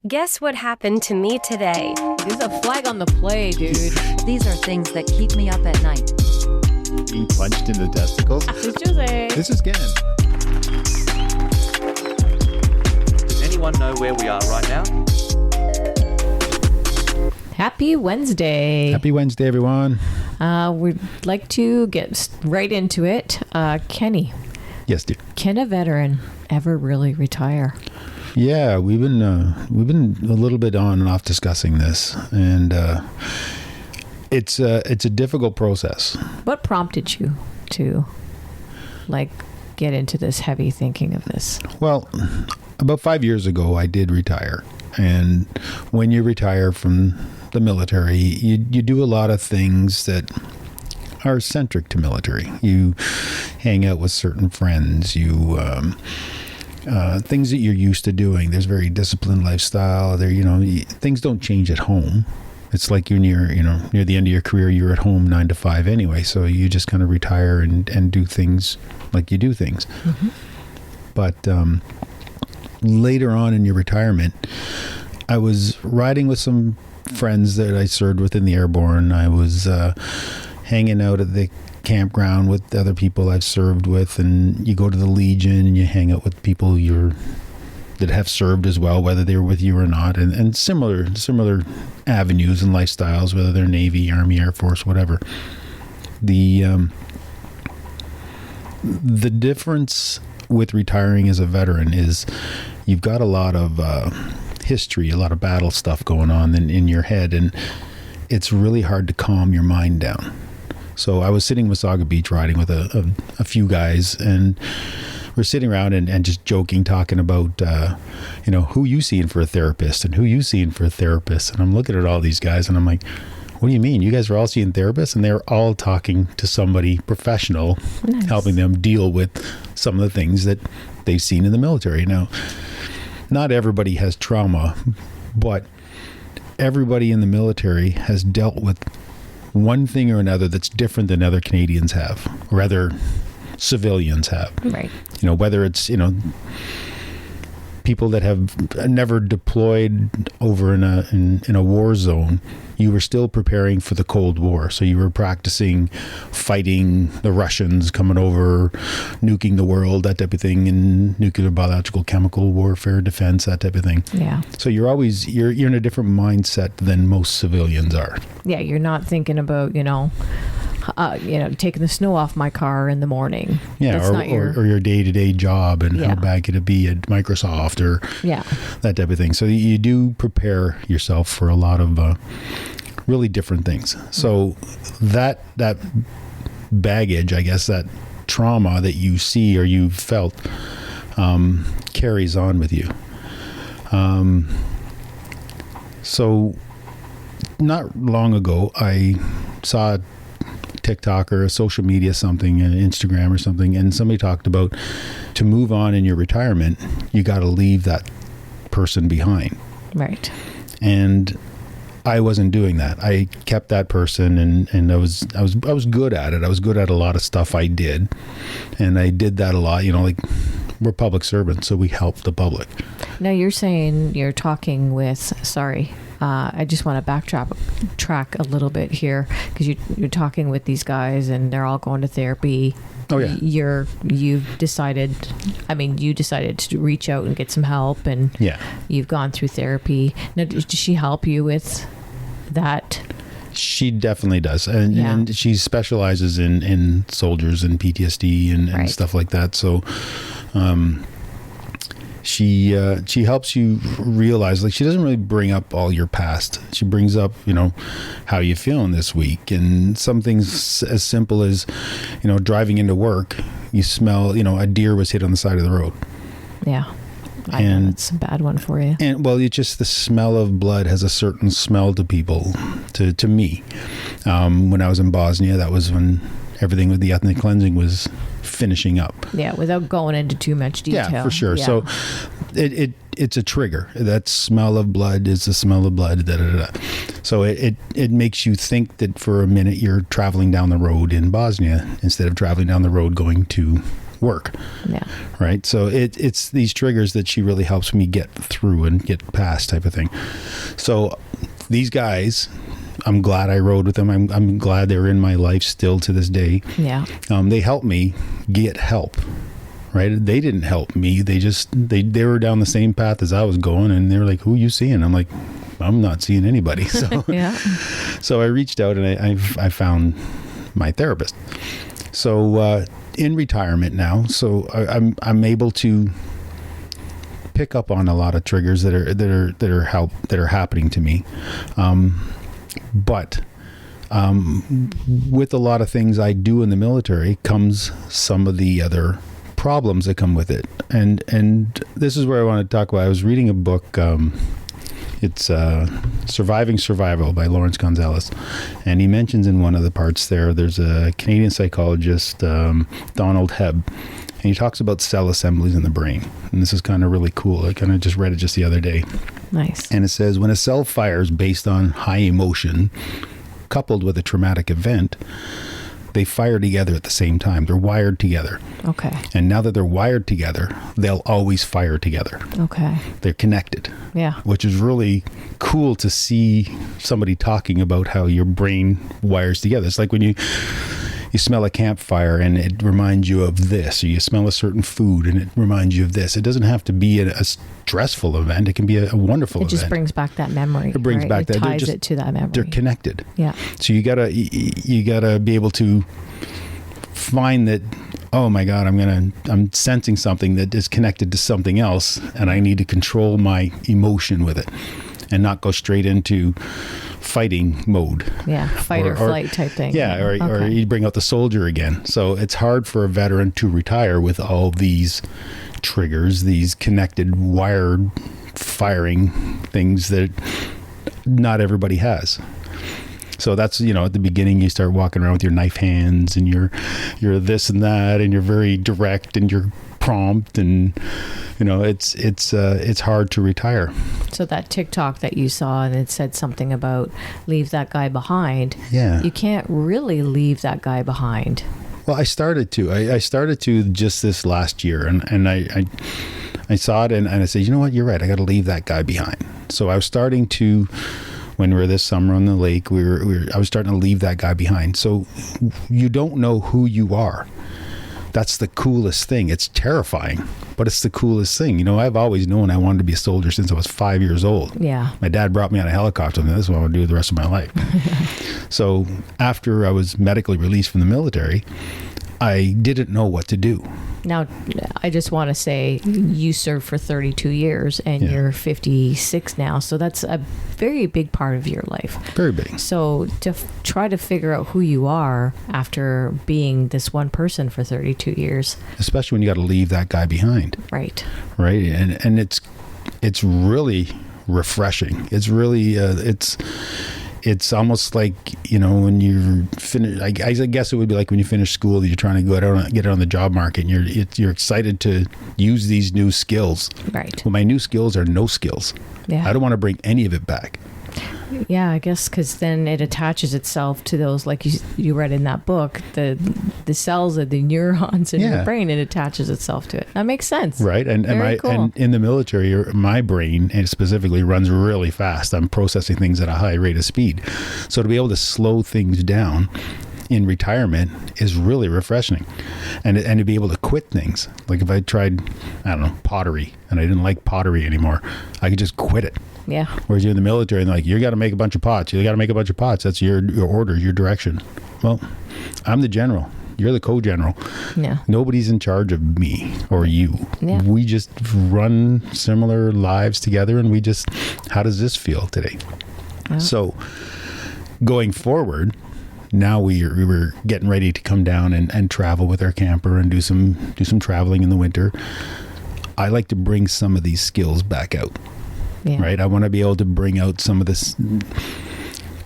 Guess what happened to me today? There's a flag on the play, dude. These are things that keep me up at night. Being punched in the testicles? This is Jose. This is Ken. Does anyone know where we are right now? Happy Wednesday. Happy Wednesday, everyone. We'd like to get right into it. Kenny, Yes, dear. can a veteran ever really retire? Yeah, we've been a little bit on and off discussing this, and it's a difficult process. What prompted you to get into this heavy thinking of this? Well, about 5 years ago, I did retire, and when you retire from the military, you do a lot of things that are centric to military. You hang out with certain friends. You things that you're used to doing. There's very disciplined lifestyle. There, things don't change at home. It's like you're near the end of your career. You're at home 9 to 5 anyway. So you just kind of retire and do things like you do things. Mm-hmm. But later on in your retirement, I was riding with some friends that I served with in the airborne. I was hanging out at the campground with other people I've served with, and you go to the Legion and you hang out with people that have served as well, whether they were with you or not, and similar avenues and lifestyles, whether they're Navy, Army, Air Force, whatever. The difference with retiring as a veteran is you've got a lot of history, a lot of battle stuff going on in your head, and it's really hard to calm your mind down. So I was sitting in Wasaga Beach riding with a few guys, and we're sitting around and just joking, talking about, who you seeing for a therapist and who you seeing for a therapist. And I'm looking at all these guys and I'm like, what do you mean? You guys are all seeing therapists? And they're all talking to somebody professional, nice, helping them deal with some of the things that they've seen in the military. Now, not everybody has trauma, but everybody in the military has dealt with one thing or another that's different than other Canadians have, or other civilians have. Right. Whether it's, people that have never deployed over in a war zone, you were still preparing for the Cold War. So you were practicing fighting the Russians coming over, nuking the world, that type of thing, and nuclear, biological, chemical warfare, defense, that type of thing. Yeah. So you're in a different mindset than most civilians are. Yeah, you're not thinking about, taking the snow off my car in the morning. Yeah, or your day-to-day job and how bad could it be at Microsoft or that type of thing. So you do prepare yourself for a lot of really different things. So that baggage, I guess, that trauma that you see or you've felt carries on with you. So not long ago, I saw TikTok or a social media something, Instagram or something, and somebody talked about to move on in your retirement, you got to leave that person behind. Right. And I wasn't doing that. I kept that person, and I was good at it. I was good at a lot of stuff I did, and I did that a lot. We're public servants, so we help the public. Now you're saying you're talking with. I just want to backtrack a little bit here, because you're talking with these guys and they're all going to therapy. Oh yeah. You decided to reach out and get some help, and you've gone through therapy. Now, does she help you with that? She definitely does, and she specializes in soldiers and PTSD and right, stuff like that. So. She helps you realize, she doesn't really bring up all your past. She brings up, how you feeling this week, and some things as simple as, driving into work, you smell, a deer was hit on the side of the road. Yeah. I know it's a bad one for you. And it's just the smell of blood has a certain smell to people, to me. When I was in Bosnia, that was when everything with the ethnic cleansing was finishing up. Yeah, without going into too much detail. Yeah, for sure. Yeah. So it's a trigger. That smell of blood is the smell of blood. Da, da, da. So it makes you think that for a minute you're traveling down the road in Bosnia instead of traveling down the road going to work. Yeah. Right. So it's these triggers that she really helps me get through and get past type of thing. So these guys, I'm glad I rode with them. I'm glad they're in my life still to this day. Yeah. They helped me get help. Right. They didn't help me. They were down the same path as I was going, and they were like, "Who you seeing?" I'm like, "I'm not seeing anybody." So Yeah. so I reached out and I found my therapist. So in retirement now, so I'm able to pick up on a lot of triggers that are happening to me, but with a lot of things I do in the military comes some of the other problems that come with it, and this is where I want to talk about. I was reading a book. It's Surviving Survival by Lawrence Gonzalez. And he mentions in one of the parts there's a Canadian psychologist, Donald Hebb, and he talks about cell assemblies in the brain. And this is kind of really cool. I kind of just read it just the other day. Nice. And it says, when a cell fires based on high emotion, coupled with a traumatic event, they fire together at the same time. They're wired together. Okay. And now that they're wired together, they'll always fire together. Okay. They're connected. Yeah. Which is really cool to see somebody talking about how your brain wires together. It's like when you smell a campfire and it reminds you of this, or you smell a certain food and it reminds you of this. It doesn't have to be a stressful event. It can be a wonderful event. It just brings back that memory. It brings back that. It ties it to that memory. They're connected. Yeah. So you gotta be able to find that, oh my God, I'm sensing something that is connected to something else, and I need to control my emotion with it and not go straight into fighting mode. Yeah, fight or flight type thing. Yeah, or you bring out the soldier again. So it's hard for a veteran to retire with all these triggers, these connected, wired, firing things that not everybody has. So that's, at the beginning you start walking around with your knife hands and you're this and that, and you're very direct and you're prompt, and it's hard to retire. So that TikTok that you saw, and it said something about leave that guy behind. Yeah. You can't really leave that guy behind. Well, I started to. I started to just this last year, and I saw it and I said, you know what, you're right. I got to leave that guy behind. So I was starting to, when we were this summer on the lake, I was starting to leave that guy behind. So you don't know who you are. That's the coolest thing. It's terrifying, but it's the coolest thing. I've always known I wanted to be a soldier since I was 5 years old. Yeah. My dad brought me on a helicopter, and this is what I want to do the rest of my life. So after I was medically released from the military, I didn't know what to do. Now, I just want to say you served for 32 years and you're 56 now. So that's a very big part of your life. Very big. So to try to figure out who you are after being this one person for 32 years. Especially when you got to leave that guy behind. Right. Right. And it's really refreshing. It's really, it's almost like, when you're finished, I guess it would be like when you finish school, you're trying to go out, get on the job market, and you're excited to use these new skills. Right. Well, my new skills are no skills. Yeah. I don't want to bring any of it back. Yeah, I guess because then it attaches itself to those, like you read in that book, the cells of the neurons in your brain, it attaches itself to it. That makes sense. Right. And cool. and in the military, my brain specifically runs really fast. I'm processing things at a high rate of speed. So to be able to slow things down in retirement is really refreshing. And to be able to quit things. Like if I tried, pottery, and I didn't like pottery anymore, I could just quit it. Yeah. Whereas you're in the military and they're like, you got to make a bunch of pots. You got to make a bunch of pots. That's your orders, your direction. Well, I'm the general. You're the co-general. Yeah. Nobody's in charge of me or you. Yeah. We just run similar lives together, and how does this feel today? Yeah. So going forward, now we were getting ready to come down and travel with our camper and do some traveling in the winter. I like to bring some of these skills back out. Yeah. Right. I want to be able to bring out some of this,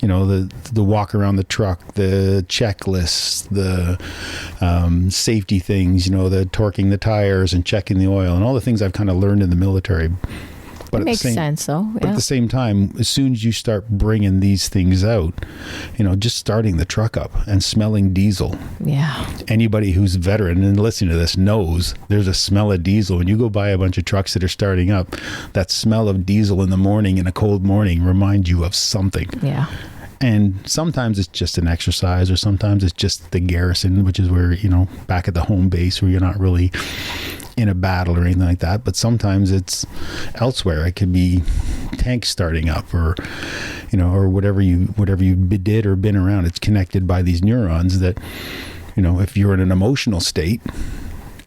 the walk around the truck, the checklists, the safety things, the torquing the tires and checking the oil, and all the things I've kind of learned in the military. But It makes sense, though. But at the same time, as soon as you start bringing these things out, just starting the truck up and smelling diesel. Yeah. Anybody who's veteran and listening to this knows there's a smell of diesel. When you go by a bunch of trucks that are starting up, that smell of diesel in the morning, in a cold morning, reminds you of something. Yeah. And sometimes it's just an exercise, or sometimes it's just the garrison, which is where, back at the home base where you're not really in a battle or anything like that. But sometimes it's elsewhere. It could be tanks starting up, or or whatever you did or been around. It's connected by these neurons that, if you're in an emotional state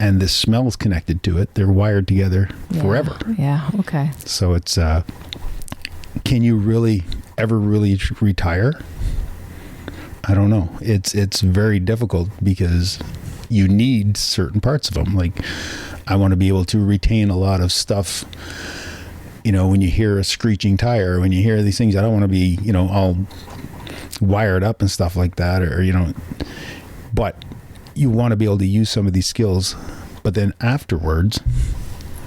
and this smell is connected to it, they're wired together forever. Yeah. Okay. So it's can you really ever really retire? I don't know. It's very difficult because you need certain parts of them. Like, I want to be able to retain a lot of stuff. When you hear a screeching tire, when you hear these things, I don't want to be, all wired up and stuff like that, or, but you want to be able to use some of these skills. But then afterwards,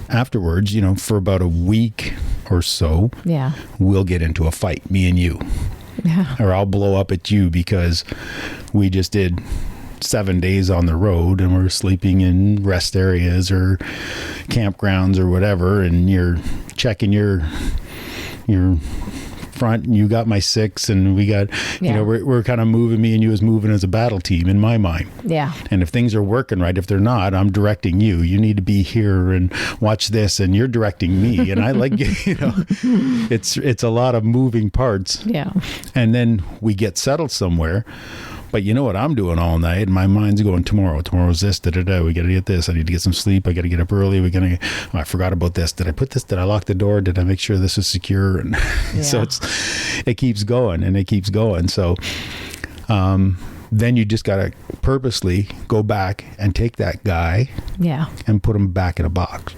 for about a week or so, we'll get into a fight, me and you. Yeah. Or I'll blow up at you because we just did 7 days on the road and we're sleeping in rest areas or campgrounds or whatever, and you're checking your front, and you got my 6, and we got we're kind of moving, me and you as moving as a battle team in my mind. Yeah. And if things are working right, if they're not, I'm directing you. You need to be here and watch this, and you're directing me. And I like it's a lot of moving parts. Yeah. And then we get settled somewhere. But you know what I'm doing all night, and my mind's going, tomorrow's this, da-da-da, we got to get this, I need to get some sleep, I got to get up early, I forgot about this, did I put this, did I lock the door, did I make sure this is secure? And so it keeps going, and it keeps going. So then you just got to purposely go back and take that guy and put him back in a box.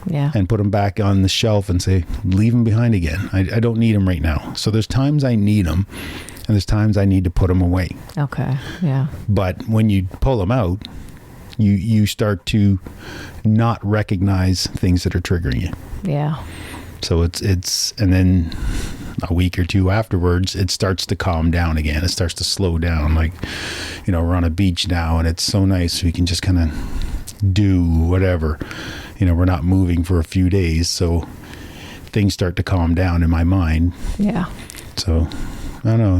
Yeah. And put him back on the shelf and say, leave him behind again. I don't need him right now. So there's times I need him, and there's times I need to put him away. Okay. Yeah. But when you pull him out, you start to not recognize things that are triggering you. Yeah. So it's and then a week or two afterwards, it starts to calm down again. It starts to slow down. Like, we're on a beach now, and it's so nice. We can just kind of do whatever. We're not moving for a few days, so things start to calm down in my mind. Yeah. So, I don't know.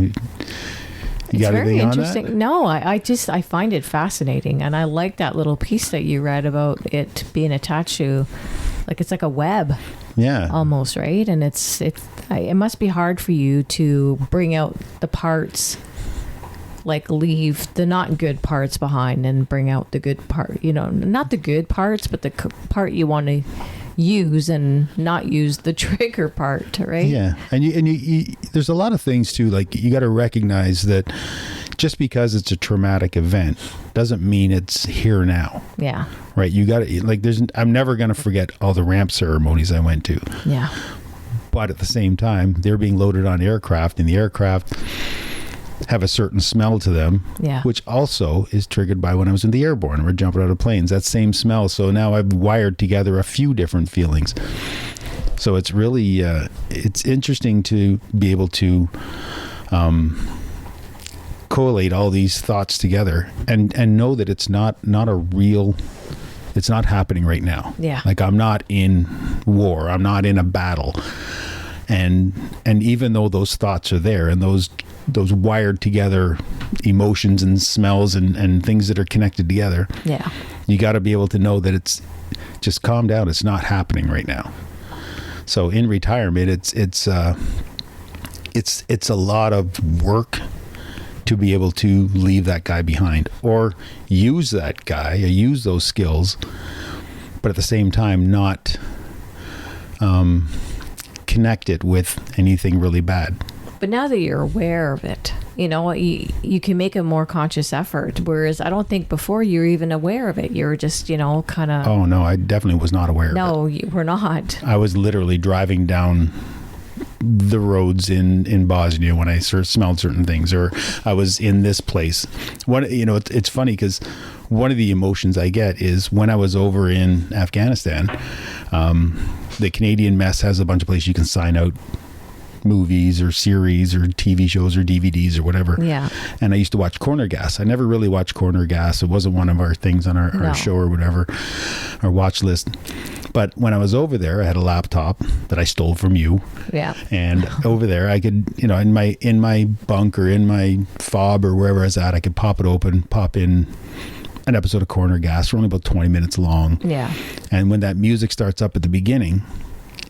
You got very anything interesting. on that? No, I find it fascinating, and I like that little piece that you read about it being attached to, like, it's like a web. Yeah. Almost, right? And it must be hard for you to bring out the parts, like leave the not good parts behind and bring out the good part, not the good parts, but the part you want to use and not use the trigger part, right? Yeah. And you there's a lot of things too, like you got to recognize that just because it's a traumatic event doesn't mean it's here now. Yeah. Right. You got to, like, I'm never going to forget all the ramp ceremonies I went to. Yeah. But at the same time, they're being loaded on aircraft, and the aircraft have a certain smell to them, which also is triggered by when I was in the airborne. We're jumping out of planes, that same smell. So now I've wired together a few different feelings. So it's really, it's interesting to be able to collate all these thoughts together and know that it's not a real, it's not happening right now. Yeah. Like, I'm not in war. I'm not in a battle. And even though those thoughts are there, and those wired together emotions and smells and things that are connected together, you got to be able to know that it's just calm down. It's not happening right now. So in retirement, it's a lot of work to be able to leave that guy behind, or use that guy, or use those skills, but at the same time not connect it with anything really bad. But now that you're aware of it, you can make a more conscious effort. Whereas I don't think before you were even aware of it. You were just, kind of... Oh, no, I definitely was not aware of it. No, you were not. I was literally driving down the roads in Bosnia when I smelled certain things, or I was in this place. It's funny because one of the emotions I get is when I was over in Afghanistan, the Canadian Mess has a bunch of places you can sign out movies or series or TV shows or DVDs or whatever. Yeah. And I used to watch Corner Gas. I never really watched Corner Gas. It wasn't one of our things on our No. show or whatever, our watch list. But when I was over there, I had a laptop that I stole from you. Yeah. And over there, I could, in my bunk or in my fob or wherever I was at, I could pop it open, pop in an episode of Corner Gas for only about 20 minutes long. Yeah. And when that music starts up at the beginning,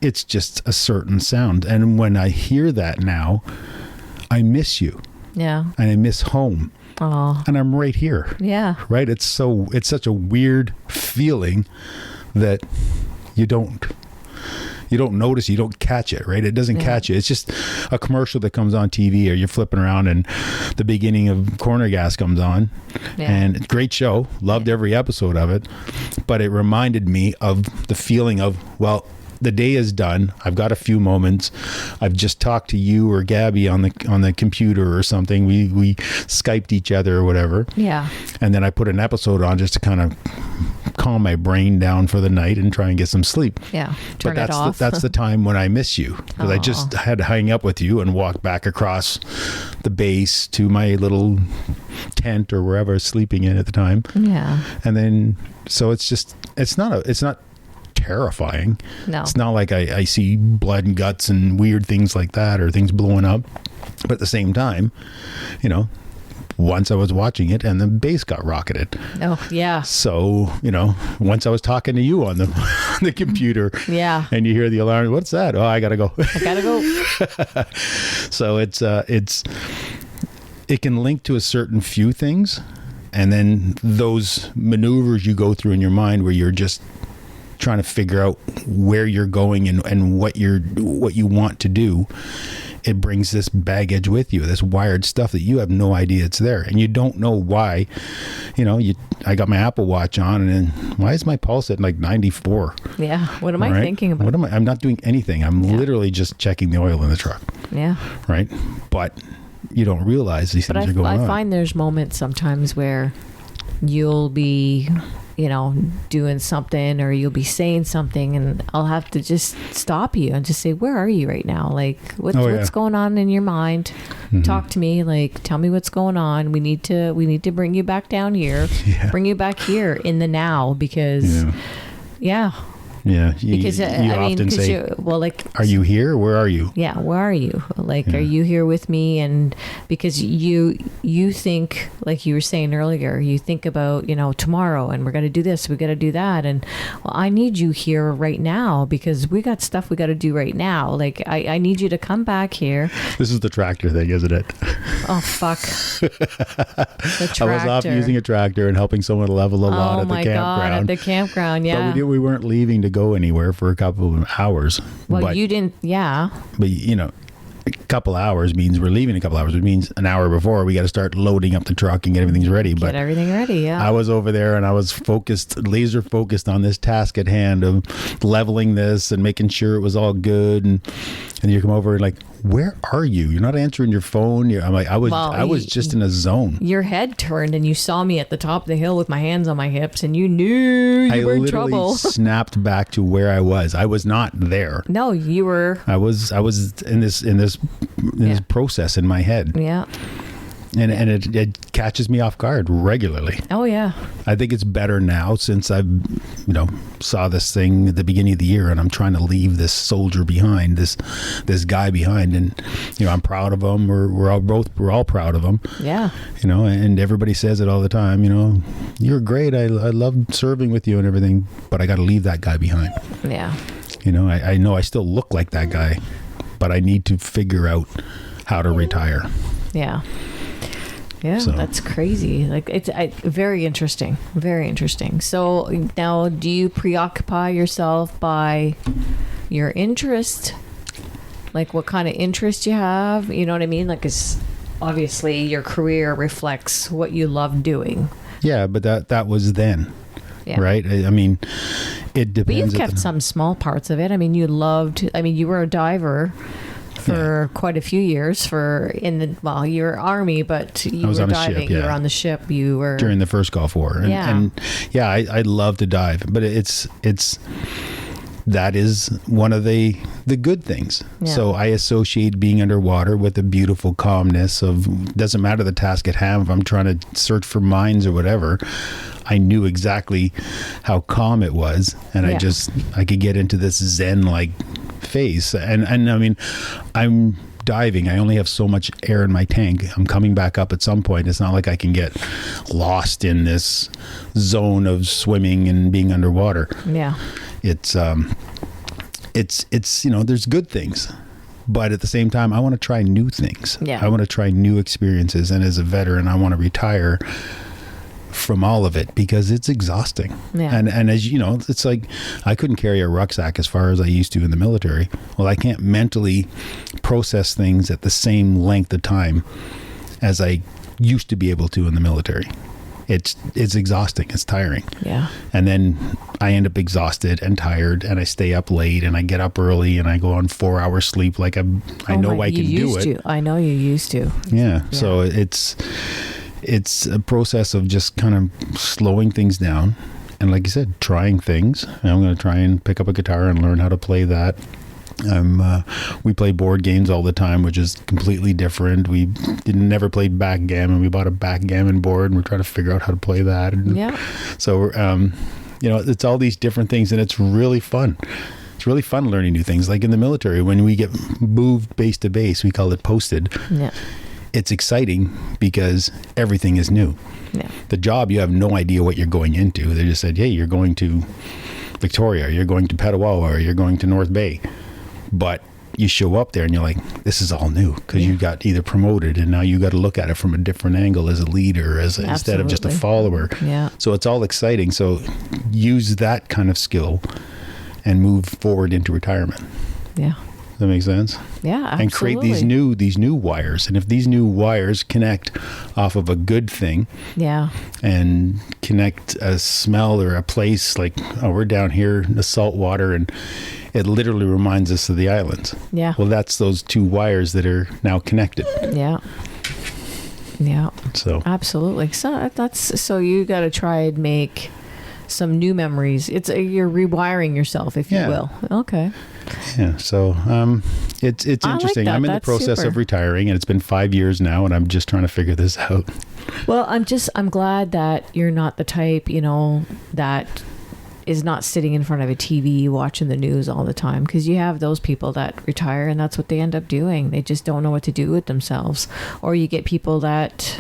it's just a certain sound. And when I hear that now, I miss you. Yeah. And I miss home. Oh. And I'm right here. Yeah. Right? It's such a weird feeling that you don't notice, you don't catch it, right? It doesn't catch you. It's just a commercial that comes on TV, or you're flipping around and the beginning of Corner Gas comes on. Yeah. And great show. Loved every episode of it. But it reminded me of the feeling of, well, the day is done. I've got a few moments. I've just talked to you or Gabby on the computer or something. We Skyped each other or whatever. Yeah. And then I put an episode on just to kind of calm my brain down for the night and try and get some sleep. Yeah. Turn But it off. that's the time when I miss you, because I just had to hang up with you and walk back across the base to my little tent or wherever I was sleeping in at the time. Yeah. And then, so it's not terrifying. No. It's not like I see blood and guts and weird things like that, or things blowing up. But at the same time, once I was watching it and the bass got rocketed. Oh, yeah. So, once I was talking to you on the computer, Yeah. and you hear the alarm, what's that? Oh, I got to go. I gotta go. So it can link to a certain few things. And then those maneuvers you go through in your mind where you're just trying to figure out where you're going and what you want to do, it brings this baggage with you, this wired stuff that you have no idea it's there, and you don't know why. I got my Apple Watch on, and then why is my pulse at like 94? Yeah. What am I Right? thinking about? I'm not doing anything. I'm literally just checking the oil in the truck. Yeah. Right? But you don't realize these But things are going on. I find there's moments sometimes where you'll be, doing something, or you'll be saying something, and I'll have to just stop you and just say, where are you right now? Like, what's going on in your mind? Mm-hmm. Talk to me. Like, tell me what's going on. We need to bring you back down here, bring you back here in the now, because Yeah, because you often say, are you here? Where are you? Yeah, where are you? Like, are you here with me? And because you think, like you were saying earlier, you think about, tomorrow, and we're going to do this, we got to do that. And well, I need you here right now, because we got stuff we got to do right now. Like, I need you to come back here. This is the tractor thing, isn't it? Oh, fuck. The tractor. I was off using a tractor and helping someone level a lot at the campground. God, at the campground, yeah. But we weren't leaving to go anywhere for a couple of hours. Well, you didn't, yeah. But, a couple hours means we're leaving a couple hours. It means an hour before we got to start loading up the truck and get everything ready. Get everything ready, yeah. I was over there and I was laser focused on this task at hand of leveling this and making sure it was all good. And you come over and like, where are you? You're not answering your phone. I'm like, I was just in a zone. Your head turned and you saw me at the top of the hill with my hands on my hips, and you knew you were in trouble. I literally snapped back to where I was. I was not there. No, you were. I was in this process in my head. Yeah. And it catches me off guard regularly. Oh, yeah. I think it's better now since I've, saw this thing at the beginning of the year, and I'm trying to leave this soldier behind, this guy behind. And, I'm proud of him. We're all proud of him. Yeah. And everybody says it all the time, you're great. I love serving with you and everything, but I got to leave that guy behind. Yeah. I know I still look like that guy, but I need to figure out how to retire. Yeah. Yeah, So. That's crazy. Like, it's very interesting. Very interesting. So now, do you preoccupy yourself by your interest? Like, what kind of interest you have? You know what I mean? Like, it's obviously your career reflects what you love doing. Yeah, but that was then. Yeah. Right? I mean, it depends. But you've kept some small parts of it. I mean, you were a diver for quite a few years you were Army, but you were diving. You were on the ship. You were during the first Gulf War. And I love to dive, but it's that is one of the good things. Yeah. So I associate being underwater with the beautiful calmness of, doesn't matter the task at hand. If I'm trying to search for mines or whatever, I knew exactly how calm it was. And Yeah. I could get into this Zen-like phase. And I mean, I'm diving. I only have so much air in my tank. I'm coming back up at some point. It's not like I can get lost in this zone of swimming and being underwater. Yeah. It's there's good things, but at the same time, I want to try new things. Yeah. I want to try new experiences. And as a veteran, I want to retire from all of it because it's exhausting. Yeah. And as you know, it's like I couldn't carry a rucksack as far as I used to in the military. Well, I can't mentally process things at the same length of time as I used to be able to in the military. It's exhausting. It's tiring. Yeah. And then I end up exhausted and tired, and I stay up late, and I get up early, and I go on 4 hours sleep. Like I know I can do it. I know you used to. Yeah. So it's a process of just kind of slowing things down, and like you said, trying things. And I'm going to try and pick up a guitar and learn how to play that. We play board games all the time, which is completely different. We never played backgammon. We bought a backgammon board, and we're trying to figure out how to play that. And Yeah. so, it's all these different things, and it's really fun. It's really fun learning new things. Like in the military, when we get moved base to base, we call it posted. Yeah. It's exciting because everything is new. Yeah. The job, you have no idea what you're going into. They just said, hey, you're going to Victoria, you're going to Petawawa, or you're going to North Bay. But you show up there and you're like, this is all new because you got either promoted and now you got to look at it from a different angle as a leader, instead of just a Absolutely. follower. Yeah. So it's all exciting. So use that kind of skill and move forward into retirement. Yeah. Does that make sense? Yeah. Absolutely. And create these new wires. And if these new wires connect off of a good thing Yeah. and connect a smell or a place, like, oh, we're down here in the salt water and it literally reminds us of the islands. Yeah. Well, that's those two wires that are now connected. Yeah. Yeah. So Absolutely. So you got to try and make some new memories. You're rewiring yourself, if you Yeah. will. Okay. yeah, so it's I like interesting. that. I'm in the That's process super. of retiring, and it's been 5 years now, and I'm just trying to figure this out. Well, I'm glad that you're not the type, that is not sitting in front of a TV watching the news all the time, because you have those people that retire and that's what they end up doing. They just don't know what to do with themselves. Or you get people that,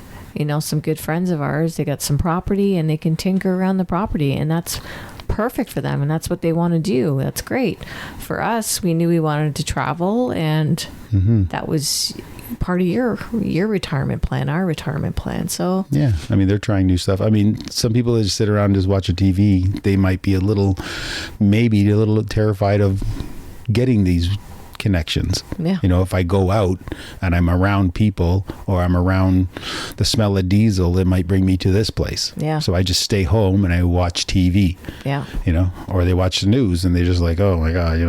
some good friends of ours, they got some property and they can tinker around the property, and that's perfect for them and that's what they want to do. That's great. For us, we knew we wanted to travel, and that was part of your retirement plan, our retirement plan. So Yeah, I mean, they're trying new stuff. I mean, some people that just sit around and just watch a TV, they might be maybe a little terrified of getting these connections. Yeah. If I go out and I'm around people or I'm around the smell of diesel, it might bring me to this place. Yeah. So I just stay home and I watch TV. yeah. Or they watch the news and they just like, oh my God,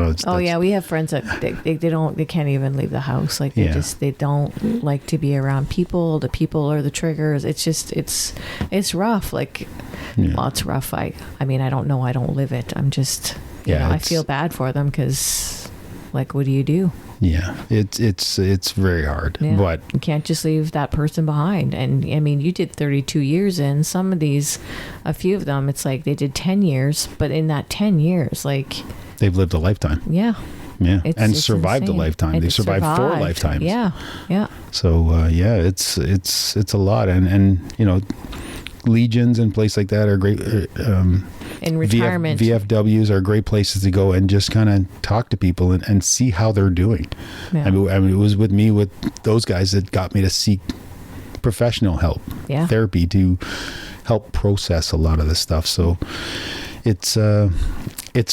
We have friends that they can't even leave the house. Like they don't like to be around people. The people are the triggers. It's just it's rough. Like, well, it's rough. I mean, I don't know. I don't live it. I'm just I feel bad for them because, like, what do you do? Yeah, it's very hard. Yeah. But you can't just leave that person behind. And I mean, you did 32 years in some of these, a few of them, it's like they did 10 years, but in that 10 years, like, they've lived a lifetime. yeah. Yeah, It's survived a insane. lifetime. And They survived 4 lifetimes. Yeah. Yeah. So it's a lot, and legions and places like that are great. In retirement. VFWs are great places to go and just kind of talk to people and see how they're doing. Yeah. I mean, it was with those guys that got me to seek professional help, Yeah. therapy, to help process a lot of this stuff. So it's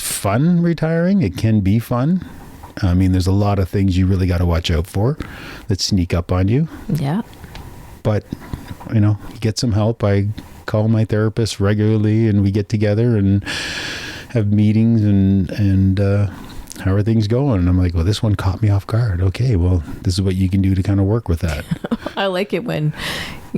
fun retiring. It can be fun. I mean, there's a lot of things you really got to watch out for that sneak up on you. Yeah. But, get some help. I call my therapist regularly and we get together and have meetings and how are things going? And I'm like, well, this one caught me off guard. Okay, well, this is what you can do to kind of work with that. I like it when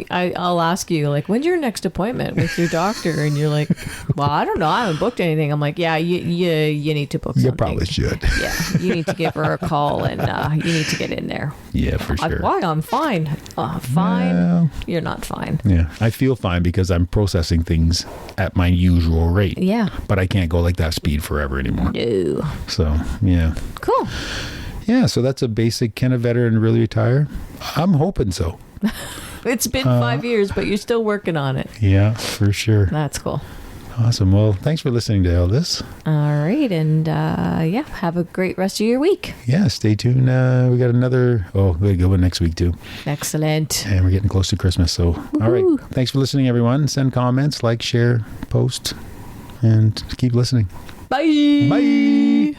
I'll ask you, like, when's your next appointment with your doctor? And you're like, well, I don't know. I haven't booked anything. I'm like, yeah, you need to book something. You probably should. Yeah, you need to give her a call and you need to get in there. Yeah, for sure. Why? I'm fine. Fine? Well, You're not fine. yeah, I feel fine because I'm processing things at my usual rate. Yeah. But I can't go like that speed forever anymore. No. So, yeah. Cool. Yeah, so that's a basic, can a veteran really retire? I'm hoping so. It's been 5 years, but you're still working on it. Yeah, for sure. That's cool. Awesome. Well, thanks for listening to all this. All right. And yeah, have a great rest of your week. Yeah, stay tuned. We got another, we got a good one next week too. Excellent. And we're getting close to Christmas. So, all right. Woo-hoo. Thanks for listening, everyone. Send comments, like, share, post, and keep listening. Bye. Bye.